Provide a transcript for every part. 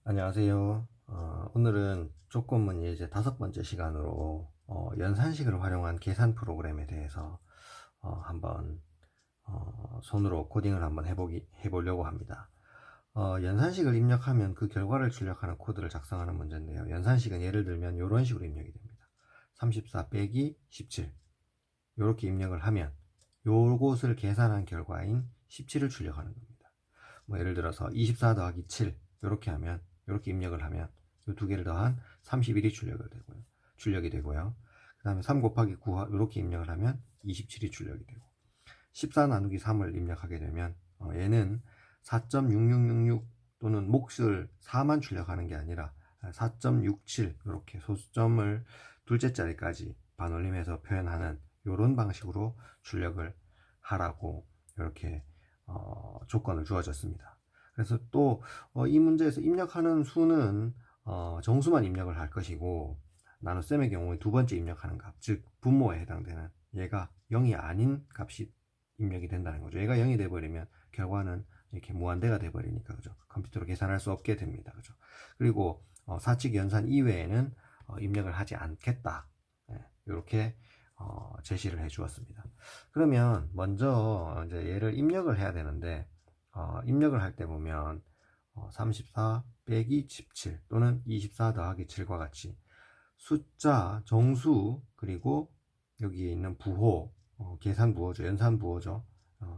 안녕하세요. 오늘은 조금은 이제 5번째 시간으로 연산식을 활용한 계산 프로그램에 대해서 한번 손으로 코딩을 한번 해보려고 합니다. 연산식을 입력하면 그 결과를 출력하는 코드를 작성하는 문제인데요. 연산식은 예를 들면 이런 식으로 입력이 됩니다. 34 빼기 17 이렇게 입력을 하면 요것을 계산한 결과인 17을 출력하는 겁니다. 뭐 예를 들어서 24 더하기 7 이렇게 하면 이렇게 입력을 하면 이 두 개를 더한 31이 출력이 되고요. 그 다음에 3 곱하기 9 이렇게 입력을 하면 27이 출력이 되고 14 나누기 3을 입력하게 되면 얘는 4.6666 또는 몫을 4만 출력하는 게 아니라 4.67 이렇게 소수점을 둘째 자리까지 반올림해서 표현하는 이런 방식으로 출력을 하라고 이렇게 조건을 주어졌습니다. 그래서 또 이 문제에서 입력하는 수는 정수만 입력을 할 것이고 나눗셈의 경우에 두 번째 입력하는 값, 즉 분모에 해당되는 얘가 0이 아닌 값이 입력이 된다는 거죠. 얘가 0이 돼버리면 결과는 이렇게 무한대가 돼버리니까 그죠. 컴퓨터로 계산할 수 없게 됩니다. 그죠. 그리고 사칙 연산 이외에는 입력을 하지 않겠다. 이렇게 제시를 해 주었습니다. 그러면 먼저 이제 얘를 입력을 해야 되는데 입력을 할 때 보면 34 빼기 17 또는 24 더하기 7과 같이 숫자, 정수, 그리고 여기에 있는 부호, 계산 부호죠. 연산 부호죠.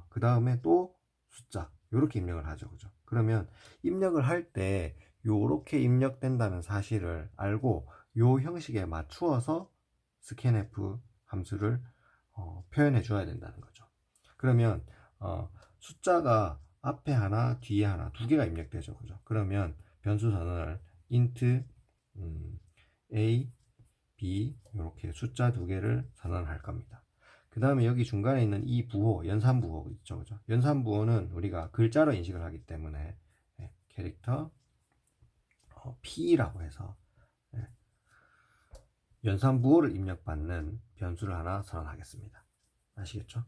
그 다음에 또 숫자, 이렇게 입력을 하죠. 그죠? 그러면 입력을 할 때 요렇게 입력된다는 사실을 알고 요 형식에 맞추어서 scanf 함수를 표현해 줘야 된다는 거죠. 그러면 숫자가 앞에 하나, 뒤에 하나, 두 개가 입력되죠. 그죠? 그러면 변수 선언을 int a, b 이렇게 숫자 두 개를 선언할 겁니다. 그 다음에 여기 중간에 있는 이 부호, 연산 부호 있죠. 그죠? 연산 부호는 우리가 글자로 인식을 하기 때문에 캐릭터 p라고 해서 연산 부호를 입력받는 변수를 하나 선언하겠습니다. 아시겠죠?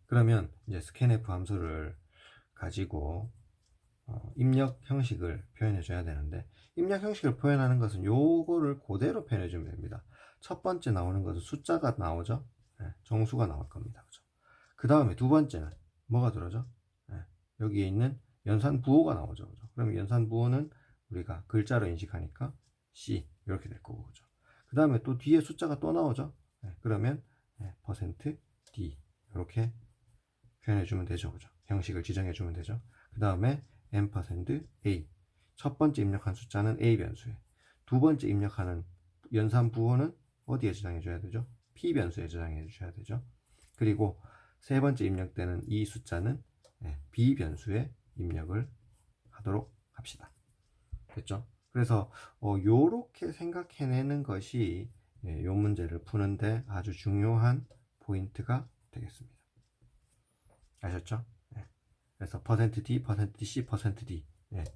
그러면 이제 scanf 함수를 가지고 입력 형식을 표현해 줘야 되는데 입력 형식을 표현하는 것은 요거를 그대로 표현해 주면 됩니다. 첫 번째 나오는 것은 숫자가 나오죠. 정수가 나올 겁니다. 그죠? 그 다음에 두 번째는 뭐가 들어죠? 여기에 있는 연산 부호가 나오죠. 그죠? 그러면 연산 부호는 우리가 글자로 인식하니까 C 이렇게 될 거고 그죠? 그 다음에 또 뒤에 숫자가 또 나오죠. 그러면 %D 이렇게 표현해 주면 되죠. 그죠? 형식을 지정해 주면 되죠. 그 다음에 %A 첫 번째 입력한 숫자는 A 변수에 두 번째 입력하는 연산 부호는 어디에 저장해 줘야 되죠? P 변수에 저장해 주셔야 되죠. 그리고 세 번째 입력되는 이 숫자는 B 변수에 입력을 하도록 합시다. 됐죠? 그래서 요렇게 생각해내는 것이 이 문제를 푸는데 아주 중요한 포인트가 되겠습니다. 아셨죠? 그래서 %D, %C, %D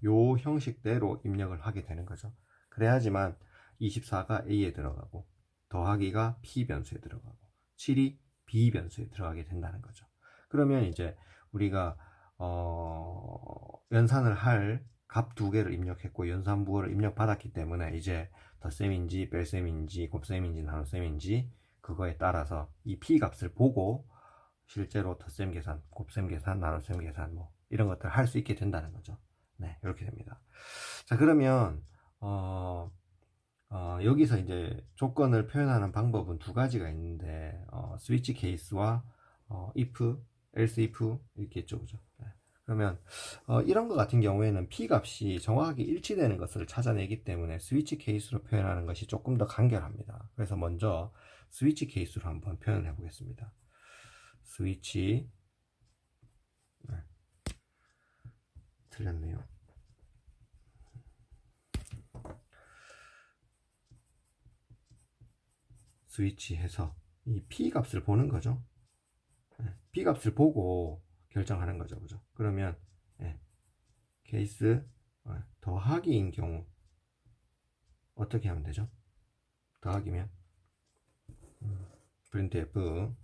요 형식대로 입력을 하게 되는 거죠. 그래야지만 24가 A에 들어가고 더하기가 P 변수에 들어가고 7이 B 변수에 들어가게 된다는 거죠. 그러면 이제 우리가 연산을 할 값 두 개를 입력했고 연산 부호를 입력받았기 때문에 이제 덧셈인지 뺄셈인지 곱셈인지 나눗셈인지 그거에 따라서 이 P 값을 보고 실제로 덧셈 계산, 곱셈 계산, 나눗셈 계산 뭐 이런 것들을 할 수 있게 된다는 거죠. 네, 이렇게 됩니다. 자, 그러면 여기서 이제 조건을 표현하는 방법은 두 가지가 있는데 스위치 케이스와 if, else if 이렇게 있죠, 그죠? 네. 그러면 이런 것 같은 경우에는 p 값이 정확하게 일치되는 것을 찾아내기 때문에 스위치 케이스로 표현하는 것이 조금 더 간결합니다. 그래서 먼저 스위치 케이스로 한번 표현해 보겠습니다. 스위치 틀렸네요. 스위치해서 이 p 값을 보는 거죠. p 값을 보고 결정하는 거죠, 그죠? 그러면 케이스 더하기인 경우 어떻게 하면 되죠? 더하기면 printf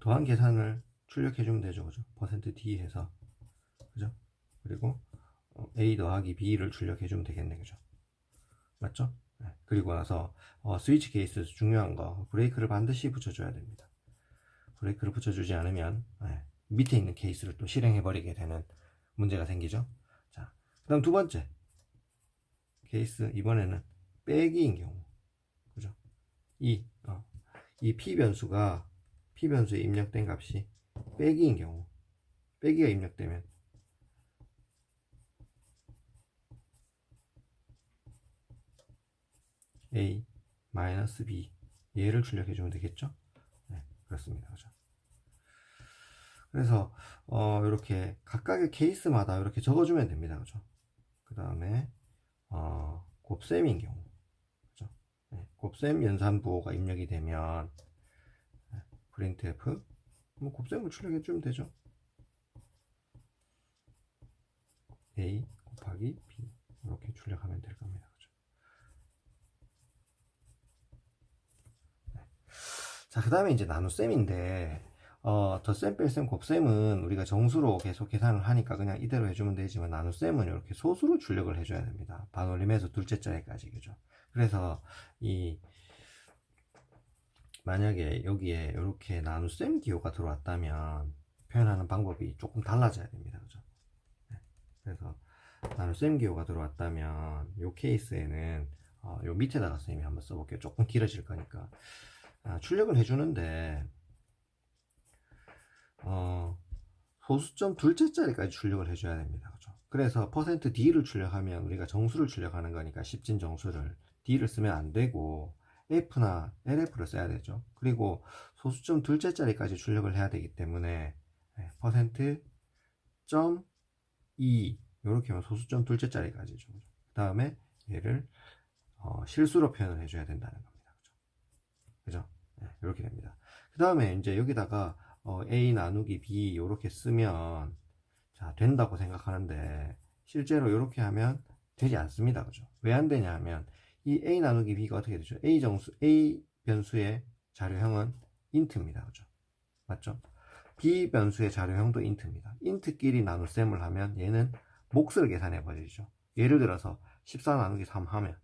더한 계산을 출력해 주면 되죠, 그죠? %d 해서 그죠? 그리고 A 더하기 B를 출력해주면 되겠네, 그죠? 맞죠? 네. 그리고 나서 스위치 케이스에서 중요한 거 브레이크를 반드시 붙여줘야 됩니다. 브레이크를 붙여주지 않으면 밑에 있는 케이스를 또 실행해버리게 되는 문제가 생기죠. 자, 그 다음 두 번째 케이스, 이번에는 빼기인 경우, 그죠? 이 P 변수에 입력된 값이 빼기인 경우, 빼기가 입력되면 A 마이너스 B 얘를 출력해주면 되겠죠? 네, 그렇습니다. 그죠? 그래서 이렇게 각각의 케이스마다 이렇게 적어주면 됩니다. 그죠? 그 다음에 곱셈인 경우, 그죠? 네, 곱셈 연산부호가 입력이 되면 printf 뭐 곱셈을 출력해주면 되죠. A 곱하기 B 이렇게 출력하면 될 겁니다. 그죠? 네. 자, 그 다음에 이제 나눗셈인데 덧셈, 뺄셈, 곱셈은 우리가 정수로 계속 계산을 하니까 그냥 이대로 해주면 되지만 나눗셈은 이렇게 소수로 출력을 해줘야 됩니다. 반올림에서 둘째 자리까지, 그죠? 그래서 만약에 여기에 이렇게 나눗셈 기호가 들어왔다면 표현하는 방법이 조금 달라져야 됩니다. 그죠? 네. 그래서 나눗셈 기호가 들어왔다면 이 케이스에는 요 밑에다가 선생님이 한번 써볼게요. 조금 길어질 거니까. 출력을 해주는데 소수점 둘째 자리까지 출력을 해줘야 됩니다. 그죠? 그래서 %d를 출력하면 우리가 정수를 출력하는 거니까 10진 정수를 d를 쓰면 안 되고 f나 lf를 써야 되죠. 그리고 소수점 둘째 자리까지 출력을 해야 되기 때문에 %점 2 이렇게 하면 소수점 둘째 자리까지죠. 그 다음에 얘를 실수로 표현을 해줘야 된다는 겁니다. 그죠? 네, 이렇게 됩니다. 그 다음에 이제 여기다가 A 나누기 B 이렇게 쓰면 자 된다고 생각하는데 실제로 이렇게 하면 되지 않습니다. 그죠? 왜 안 되냐 하면 이 A 나누기 B가 어떻게 되죠? A 변수의 자료형은 int입니다. 그죠? 맞죠? B 변수의 자료형도 int입니다. int끼리 나눗셈을 하면 얘는 몫을 계산해 버리죠. 예를 들어서 14 나누기 3 하면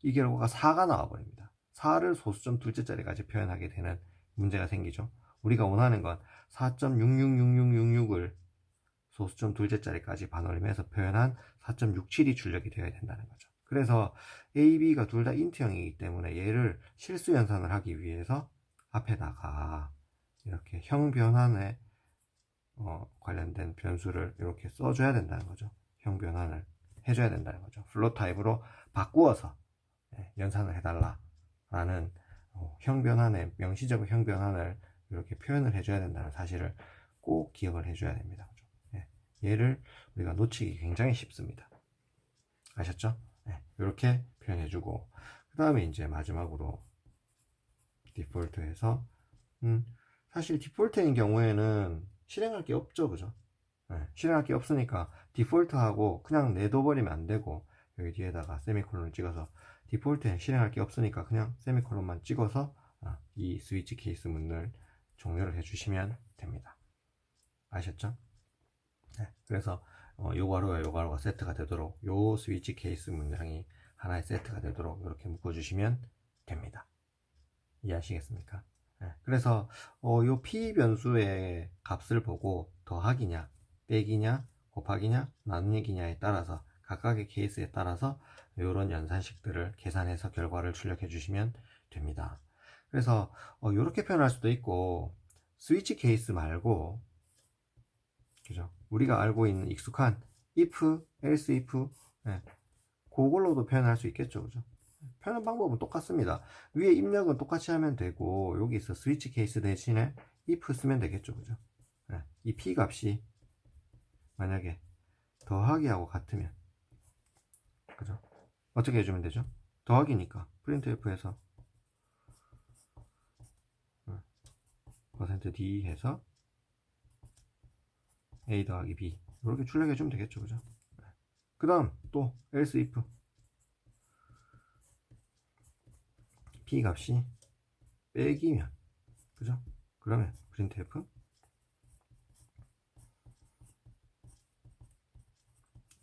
이 결과가 4가 나와 버립니다. 4를 소수점 둘째 자리까지 표현하게 되는 문제가 생기죠. 우리가 원하는 건 4.666666을 소수점 둘째 자리까지 반올림해서 표현한 4.67이 출력이 되어야 된다는 거죠. 그래서 A, B가 둘 다 인트형이기 때문에 얘를 실수 연산을 하기 위해서 앞에다가 이렇게 형 변환에 관련된 변수를 이렇게 써줘야 된다는 거죠. 형 변환을 해줘야 된다는 거죠. 플롯 타입으로 바꾸어서 연산을 해달라라는 형 변환의 명시적 형 변환을 이렇게 표현을 해줘야 된다는 사실을 꼭 기억을 해줘야 됩니다. 얘를 우리가 놓치기 굉장히 쉽습니다. 아셨죠? 이렇게 표현해주고 그 다음에 이제 마지막으로 디폴트에서 사실 디폴트인 경우에는 실행할 게 없죠, 그죠? 실행할 게 없으니까 디폴트하고 그냥 내둬버리면 안 되고 여기 뒤에다가 세미콜론을 찍어서 디폴트에 실행할 게 없으니까 그냥 세미콜론만 찍어서 이 스위치 케이스 문을 종료를 해주시면 됩니다. 아셨죠? 그래서 요 괄호와 요 괄호가 세트가 되도록 요 스위치 케이스 문장이 하나의 세트가 되도록 이렇게 묶어주시면 됩니다. 이해하시겠습니까? 그래서 요 P 변수의 값을 보고 더하기냐, 빼기냐, 곱하기냐, 나누기냐에 따라서 각각의 케이스에 따라서 이런 연산식들을 계산해서 결과를 출력해 주시면 됩니다. 그래서 이렇게 표현할 수도 있고 스위치 케이스 말고 그죠? 우리가 알고 있는 익숙한 if, else if 그걸로도 표현할 수 있겠죠. 그죠? 표현 방법은 똑같습니다. 위에 입력은 똑같이 하면 되고 여기서 스위치 케이스 대신에 if 쓰면 되겠죠. 그죠? 이 p 값이 만약에 더하기하고 같으면 그죠? 어떻게 해주면 되죠? 더하기니까 printf에서 %d 해서 A 더하기 B 이렇게 출력해 주면 되겠죠. 그죠? 그 다음 또 else if P 값이 빼기면 그죠? 그러면 printf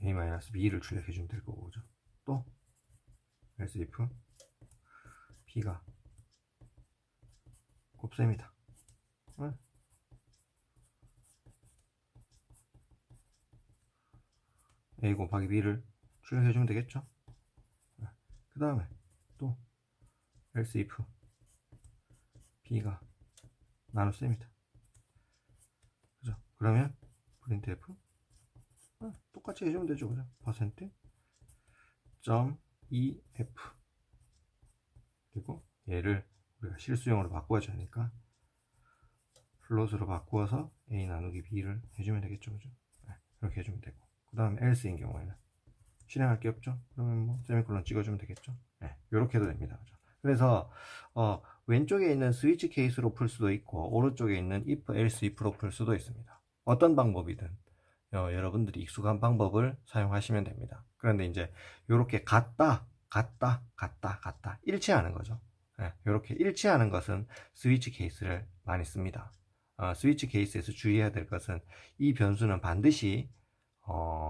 a-b를 출력해 주면 될 거고, 그죠? 또 else if b가 곱셈이다. 응? a 곱하기 b를 출력해 주면 되겠죠? 그 다음에 또 else if b가 나눗셈이다. 그죠? 그러면 printf 똑같이 해주면 되죠, 그죠? %.ef 그리고 얘를 우리가 실수용으로 바꿔줘야 하니까 플롯으로 바꾸어서 a 나누기 b를 해주면 되겠죠, 그죠? 네, 이렇게 해주면 되고, 그 다음에 else인 경우에는 실행할 게 없죠. 그러면 뭐 세미콜론 찍어주면 되겠죠. 네, 이렇게 해도 됩니다, 그죠? 그래서 왼쪽에 있는 스위치 케이스로 풀 수도 있고 오른쪽에 있는 if, else, if로 풀 수도 있습니다. 어떤 방법이든 여러분들이 익숙한 방법을 사용하시면 됩니다. 그런데 이제 이렇게 같다 일치하는 거죠. 이렇게 일치하는 것은 스위치 케이스를 많이 씁니다. 스위치 케이스에서 주의해야 될 것은 이 변수는 반드시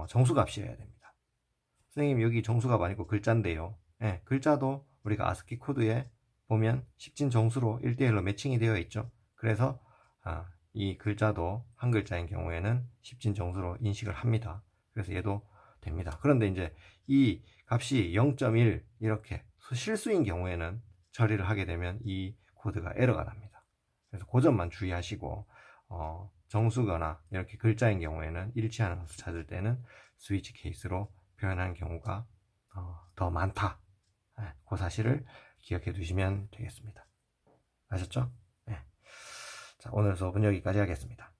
정수값이어야 됩니다. 선생님 여기 정수값 아니고 글자인데요. 글자도 우리가 아스키 코드에 보면 10진 정수로 1대1로 매칭이 되어 있죠. 그래서 이 글자도 한 글자인 경우에는 10진 정수로 인식을 합니다. 그래서 얘도 됩니다. 그런데 이제 이 값이 0.1 이렇게 실수인 경우에는 처리를 하게 되면 이 코드가 에러가 납니다. 그래서 그 점만 주의하시고 정수거나 이렇게 글자인 경우에는 일치하는 것을 찾을 때는 스위치 케이스로 표현하는 경우가 더 많다. 그 사실을 기억해 두시면 되겠습니다. 아셨죠? 네. 자, 오늘 수업은 여기까지 하겠습니다.